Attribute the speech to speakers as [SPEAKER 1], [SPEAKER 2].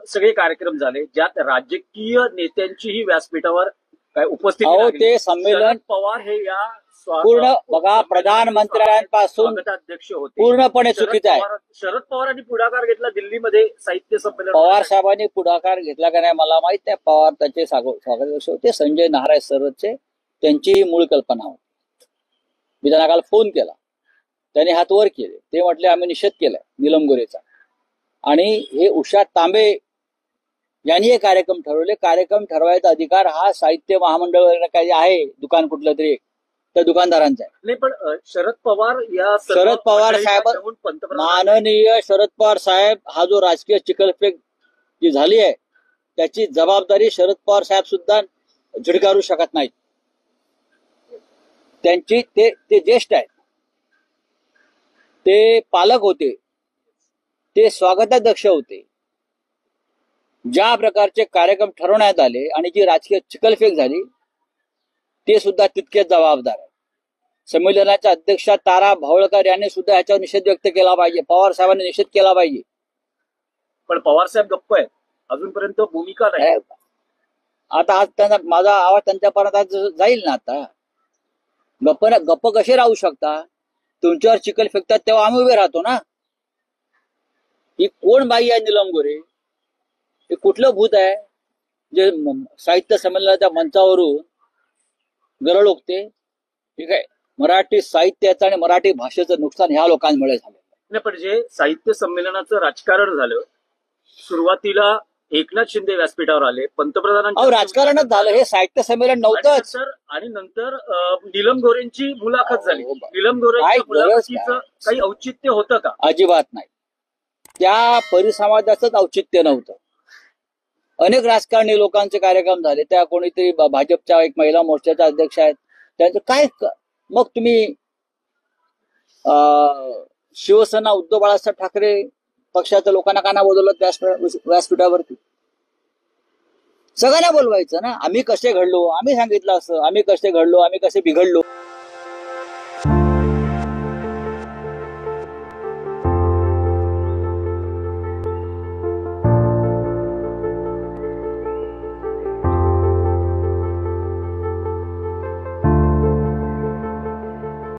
[SPEAKER 1] सगळे कार्यक्रम झाले ज्यात राजकीय नेत्यांचीही व्यासपीठावर काय उपस्थिती
[SPEAKER 2] अहो
[SPEAKER 1] लागली.
[SPEAKER 2] ते संमेलन
[SPEAKER 1] शरद पवार हे या
[SPEAKER 2] पूर्ण बघा प्रधानमंत्र्यांपासून
[SPEAKER 1] स्वागताध्यक्ष होते.
[SPEAKER 2] पूर्णपणे चुकीचं आहे.
[SPEAKER 1] शरद पवारांनी पुढाकार घेतला दिल्लीमध्ये साहित्य संमेलन.
[SPEAKER 2] पवार साहेबांनी पुढाकार घेतला का नाही मला माहित नाही. पवार त्याचे स्वागताध्यक्ष होते. संजय नाहराय सरचे त्यांची मूळ कल्पना होती. मी त्यांना काल फोन केला, त्यांनी हात वर केले. ते म्हटले आम्ही निषेध केलाय नीलम गोरेचा. आणि हे उषा तांबे यांनी हे कार्यक्रम ठरवले. कार्यक्रम ठरवायचा अधिकार हा साहित्य महामंडळ काही आहे दुकान कुठलं तरी त्या दुकानदारांचा आहे.
[SPEAKER 1] नाही पण शरद पवार
[SPEAKER 2] साहेब माननीय शरद पवार साहेब हा जो राजकीय चिखलफेक जी झाली आहे त्याची जबाबदारी शरद पवार साहेब सुद्धा झिडकारू शकत नाहीत. त्यांची ते ज्येष्ठ आहेत, ते पालक होते, ते स्वागताध्यक्ष होते. ज्या प्रकारचे कार्यक्रम ठरवण्यात आले आणि जी राजकीय चिखलफेक झाली ते सुद्धा तितकेच जबाबदार आहे. संमेलनाच्या अध्यक्षा तारा भावळकर यांनी सुद्धा ह्याच्यावर निषेध व्यक्त केला पाहिजे. पवार साहेबांनी निषेध केला पाहिजे.
[SPEAKER 1] पण पवार साहेब गप्प आहेत, अजूनपर्यंत भूमिका नाही.
[SPEAKER 2] आता आज त्यांना माझा आवाज त्यांच्यापर्यंत जाईल ना. आता गप्प कसे राहू शकता? तुमच्यावर चिखल फेकतात तेव्हा आम्ही उभे राहतो ना. ही कोण बाई आहे नीलम गोरे? हे कुठलं भूत आहे जे साहित्य संमेलनाच्या मंचावरून गरळ ओकते? ठीक आहे, मराठी साहित्याचं आणि मराठी भाषेचं नुकसान ह्या लोकांमुळे झालं.
[SPEAKER 1] नाही पण जे साहित्य संमेलनाचं राजकारण झालं, सुरुवातीला एकनाथ शिंदे व्यासपीठावर आले, पंतप्रधानांचं
[SPEAKER 2] राजकारणच झालं. हे साहित्य संमेलन नव्हतंच.
[SPEAKER 1] आणि नंतर नीलम गोरेंची मुलाखत झाली. नीलम गोरेंच्या मुलाखतीचं काही औचित्य होतं का?
[SPEAKER 2] अजिबात नाही. त्या परिसंवादाचंच औचित्य नव्हतं. अनेक राजकारणी लोकांचे कार्यक्रम झाले. त्या कोणीतरी भाजपच्या एक महिला मोर्चाच्या अध्यक्ष आहेत, त्यांचं काय? मग तुम्ही शिवसेना उद्धव बाळासाहेब ठाकरे पक्षाच्या लोकांना का नाही बोलवलं व्यासपीठावरती? सगळ्यांना बोलवायचं ना. आम्ही कसे घडलो, आम्ही सांगितलं असं, आम्ही कसे घडलो, आम्ही कसे बिघडलो.